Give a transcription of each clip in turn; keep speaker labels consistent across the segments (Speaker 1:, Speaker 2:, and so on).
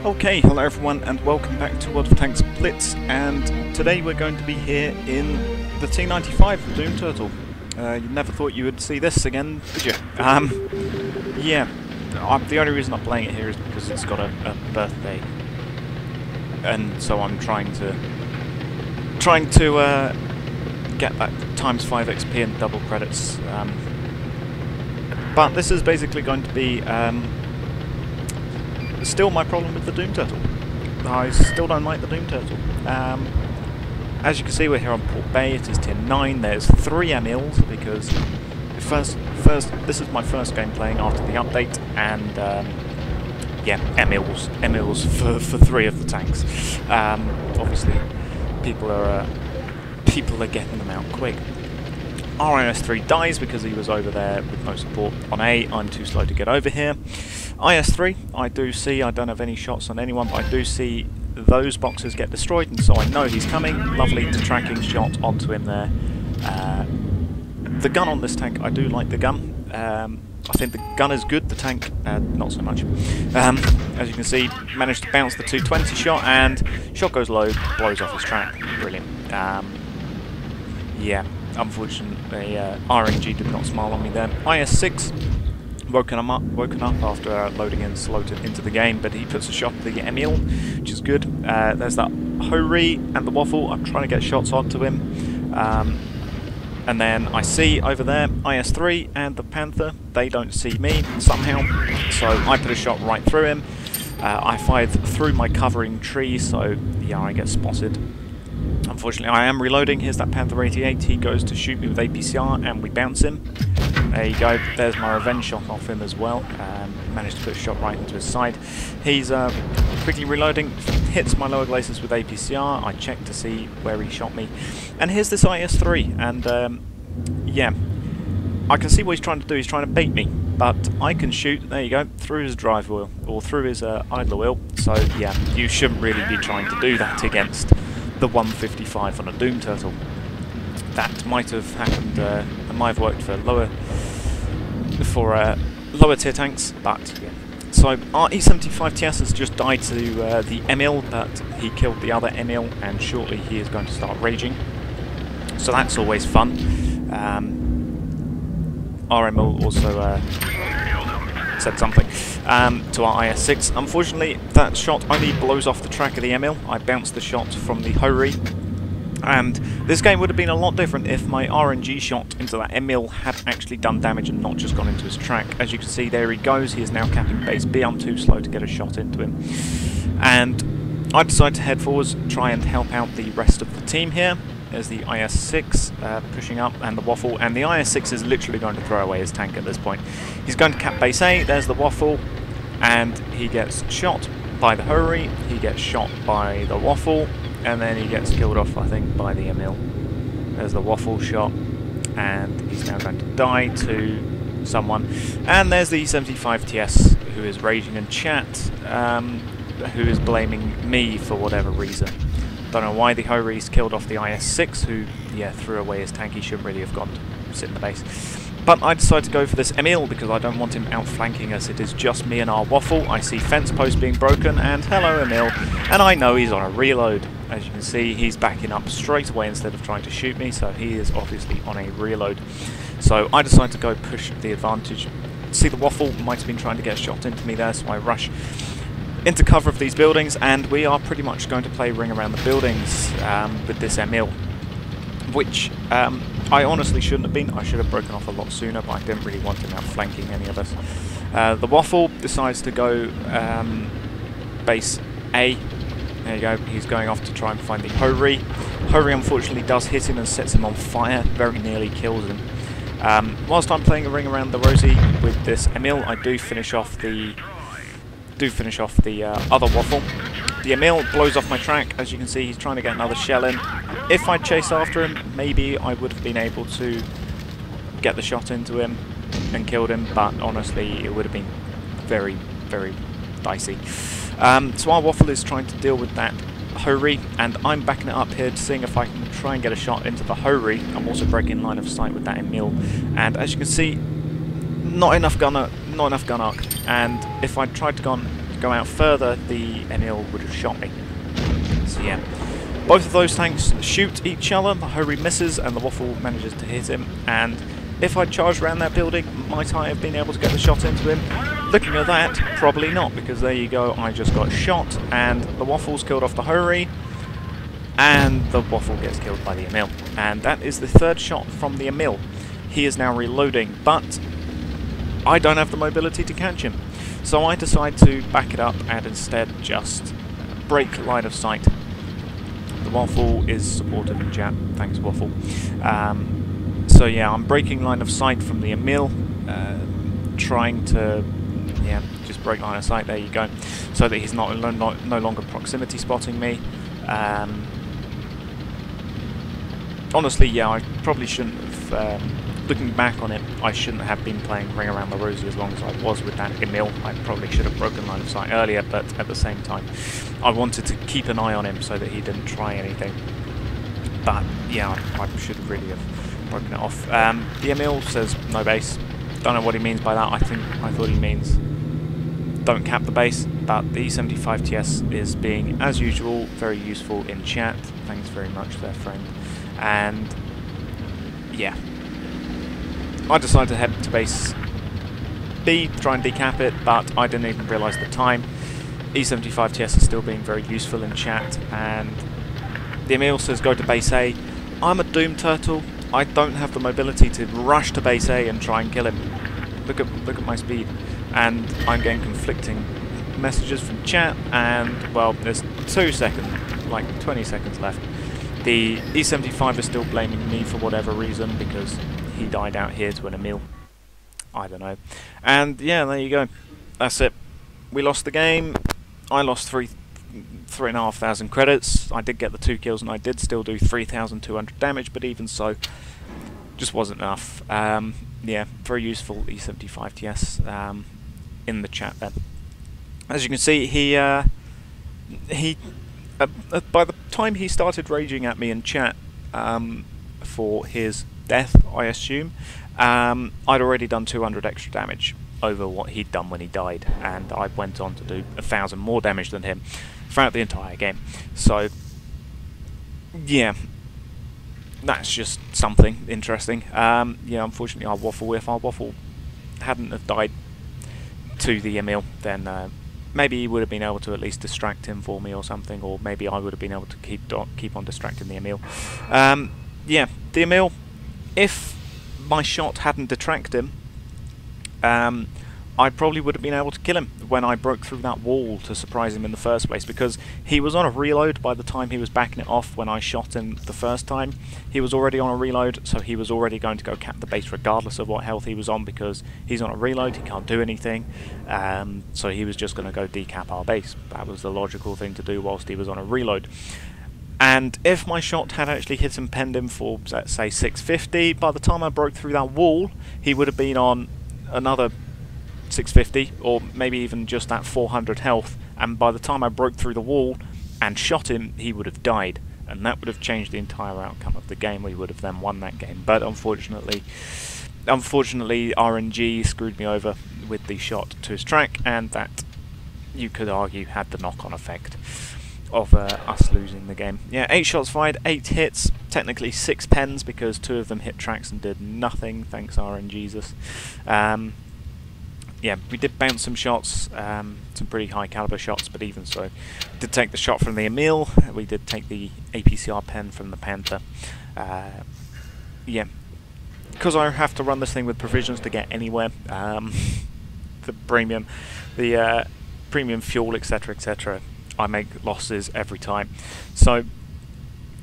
Speaker 1: Okay, hello everyone and welcome back to World of Tanks Blitz, and today we're going to be here in the T95, the Doom Turtle. You never thought you would see this again, did you? Yeah, the only reason I'm playing it here is because it's got a birthday, and so I'm trying to get that times 5 XP and double credits. But this is basically going to be still my problem with the Doom Turtle. I still don't like the Doom Turtle. As you can see, we're here on Port Bay. It is tier 9. There's 3 Emils because this is my first game playing after the update, and yeah, Emils for 3 of the tanks. Obviously, people are getting them out quick. IS3 dies because he was over there with no support on A. I'm too slow to get over here. IS3, I do see, I don't have any shots on anyone, but I do see those boxes get destroyed, and so I know he's coming. Lovely tracking shot onto him there. The gun on this tank, I do like the gun. I think the gun is good, the tank not so much. As you can see, managed to bounce the 220 shot, and shot goes low, blows off his track. Brilliant. Yeah, unfortunately, RNG did not smile on me there. IS6, woken up after loading in slowed into the game, but he puts a shot at the Emil, which is good. There's that Hori and the Waffle. I'm trying to get shots onto him. And then I see over there IS3 and the Panther. They don't see me somehow, so I put a shot right through him. I fired through my covering tree, so yeah, I get spotted. Unfortunately, I am reloading. Here's that Panther 88. He goes to shoot me with APCR, and we bounce him. There you go. There's my revenge shot off him as well. Managed to put a shot right into his side. He's quickly reloading. Hits my lower glacis with APCR. I check to see where he shot me. And here's this IS3. And yeah, I can see what he's trying to do. He's trying to bait me. But I can shoot, there you go, through his drive wheel. Or through his idler wheel. So yeah, you shouldn't really be trying to do that against the 155 on a Doom Turtle. That might have happened, it might have worked for lower tier tanks, but yeah. So our E75 TS has just died to the Emil, but he killed the other Emil, and shortly he is going to start raging. So that's always fun. Our Emil also said something to our IS6. Unfortunately, that shot only blows off the track of the Emil. I bounced the shot from the Hori. And this game would have been a lot different if my RNG shot into that Emil had actually done damage and not just gone into his track. As you can see, there he goes. He is now capping base B. I'm too slow to get a shot into him. And I decided to head forwards, try and help out the rest of the team here. There's the IS6 pushing up, and the Waffle. And the IS6 is literally going to throw away his tank at this point. He's going to cap base A. There's the Waffle. And he gets shot by the Hori. He gets shot by the Waffle. And then he gets killed off, I think, by the Emil. There's the Waffle shot, and he's now going to die to someone. And there's the 75 TS, who is raging in chat, who is blaming me for whatever reason. Don't know why the Hori's killed off the IS6, who, yeah, threw away his tank. He shouldn't really have gone to sit in the base. But I decided to go for this Emil because I don't want him outflanking us. It is just me and our Waffle. I see fence post being broken, and hello Emil. And I know he's on a reload. As you can see, he's backing up straight away instead of trying to shoot me, so he is obviously on a reload. So I decided to go push the advantage. See, the Waffle might have been trying to get a shot into me there, so I rush into cover of these buildings, and we are pretty much going to play ring around the buildings with this Emil, which I honestly shouldn't have been. I should have broken off a lot sooner, but I didn't really want him outflanking any of us. The Waffle decides to go base A. There you go, he's going off to try and find the Hori. Hori unfortunately does hit him and sets him on fire, very nearly kills him. Whilst I'm playing a ring around the rosy with this Emil, I do finish off the other Waffle. The Emil blows off my track. As you can see, he's trying to get another shell in. If I'd chased after him, maybe I would have been able to get the shot into him and killed him, but honestly, it would have been very, very dicey. So our Waffle is trying to deal with that Hori, and I'm backing it up here, seeing if I can try and get a shot into the Hori. I'm also breaking line of sight with that Emil, and as you can see, not enough gun arc. And if I tried to go out further, the Emil would have shot me. So yeah, both of those tanks shoot each other, the Hurry misses and the Waffle manages to hit him, and if I'd charged around that building, might I have been able to get the shot into him? Looking at that, probably not, because there you go, I just got shot, and the Waffle's killed off the Hurry, and the Waffle gets killed by the Emil. And that is the third shot from the Emil. He is now reloading, but I don't have the mobility to catch him. So I decide to back it up and instead just break line of sight. The Waffle is supported in chat, thanks Waffle. So yeah, I'm breaking line of sight from the Emil, trying to, yeah, just break line of sight, there you go, so that he's no longer proximity spotting me. Honestly, yeah, I probably shouldn't have, looking back on it, I shouldn't have been playing Ring Around the Rosie as long as I was with that Emil. I probably should have broken line of sight earlier, but at the same time, I wanted to keep an eye on him so that he didn't try anything. But yeah, I should really have broken it off. The Emil says no base. Don't know what he means by that. I thought he means don't cap the base, but the E75 TS is being, as usual, very useful in chat. Thanks very much there, friend. And yeah, I decided to head to base B, try and decap it, but I didn't even realise the time. E75 TS is still being very useful in chat, and the Emil says go to base A. I'm a Doom Turtle. I don't have the mobility to rush to base A and try and kill him. Look at my speed, and I'm getting conflicting messages from chat, and well, there's 2 seconds, like 20 seconds left. The E75 is still blaming me for whatever reason because he died out here to an Emil. I don't know. And yeah, there you go. That's it. We lost the game. I lost 3,500 credits. I did get the 2 kills and I did still do 3,200 damage, but even so, just wasn't enough. Yeah, very useful E75 TS in the chat there. As you can see, he by the time he started raging at me in chat for his death, I assume, I'd already done 200 extra damage over what he'd done when he died, and I went on to do 1,000 more damage than him throughout the entire game. So yeah, that's just something interesting. Yeah, unfortunately our Waffle, if our Waffle hadn't have died to the Emil, then maybe he would have been able to at least distract him for me or something, or maybe I would have been able to keep on distracting the Emil. Yeah, the Emil, if my shot hadn't detracted him, I probably would have been able to kill him when I broke through that wall to surprise him in the first place, because he was on a reload by the time he was backing it off when I shot him the first time. He was already on a reload, so he was already going to go cap the base regardless of what health he was on, because he's on a reload, he can't do anything, so he was just going to go decap our base. That was the logical thing to do whilst he was on a reload. And if my shot had actually hit and penned him for, let's say, 650, by the time I broke through that wall, he would have been on another 650, or maybe even just that 400 health, and by the time I broke through the wall and shot him, he would have died, and that would have changed the entire outcome of the game. We would have then won that game, but unfortunately RNG screwed me over with the shot to his track, and that, you could argue, had the knock-on effect of us losing the game. Yeah, 8 shots fired, 8 hits, technically 6 pens because 2 of them hit tracks and did nothing, thanks RNGesus. Yeah, we did bounce some shots, some pretty high caliber shots, but even so, did take the shot from the Emil, we did take the APCR pen from the Panther. Yeah, because I have to run this thing with provisions to get anywhere, the premium fuel, etc, etc, I make losses every time. So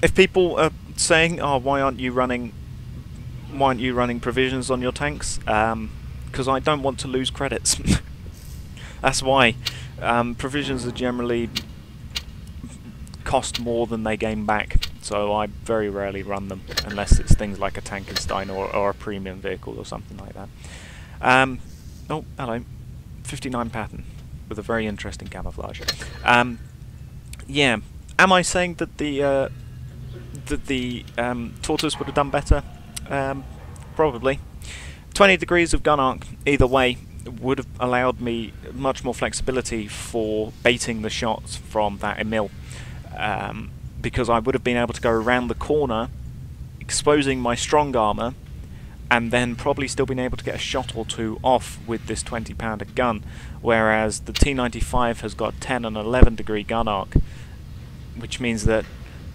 Speaker 1: if people are saying, oh, why aren't you running provisions on your tanks, because I don't want to lose credits. That's why. Provisions are generally cost more than they gain back, so I very rarely run them unless it's things like a Tankenstein or a premium vehicle or something like that. Oh, hello. 59 pattern with a very interesting camouflage. Yeah, am I saying that the Tortoise would have done better? Probably. 20 degrees of gun arc either way. would have allowed me much more flexibility for baiting the shots from that Emil, because I would have been able to go around the corner, exposing my strong armour, and then probably still being able to get a shot or two off with this 20-pounder gun, whereas the T95 has got 10 and 11 degree gun arc, which means that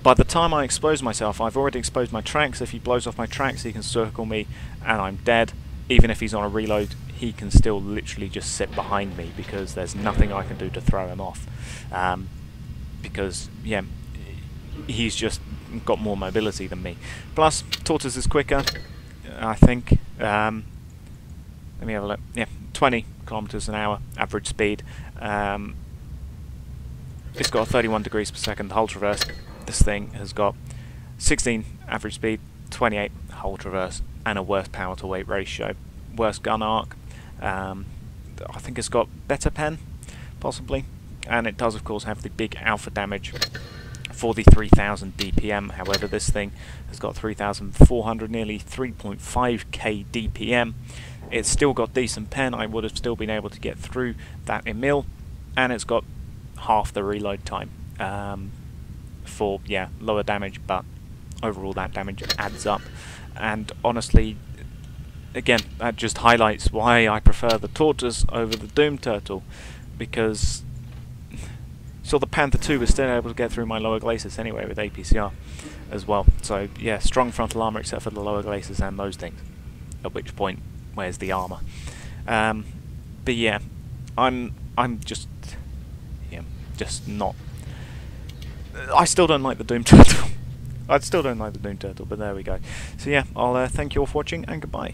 Speaker 1: by the time I expose myself, I've already exposed my tracks. If he blows off my tracks, he can circle me and I'm dead. Even if he's on a reload, he can still literally just sit behind me because there's nothing I can do to throw him off. Because, yeah, he's just got more mobility than me. Plus, Tortoise is quicker, I think. Let me have a look. Yeah, 20 kilometers an hour average speed. It's got 31 degrees per second hull traverse. This thing has got 16 average speed, 28 hull traverse, and a worse power to weight ratio. Worse gun arc. I think it's got better pen, possibly, and it does of course have the big alpha damage for the 3000 DPM. However, this thing has got 3400, nearly 3.5k DPM. It's still got decent pen. I would have still been able to get through that Emil, and it's got half the reload time for, yeah, lower damage, but overall that damage adds up. And honestly, again, that just highlights why I prefer the Tortoise over the Doom Turtle, because so the Panther 2 was still able to get through my lower glacis anyway with APCR as well. So yeah, strong frontal armor except for the lower glacis and those things. At which point, where's the armor? But yeah, I'm just, yeah, just not. I still don't like the Doom Turtle. I still don't like the Doom Turtle, but there we go. So yeah, I'll thank you all for watching and goodbye.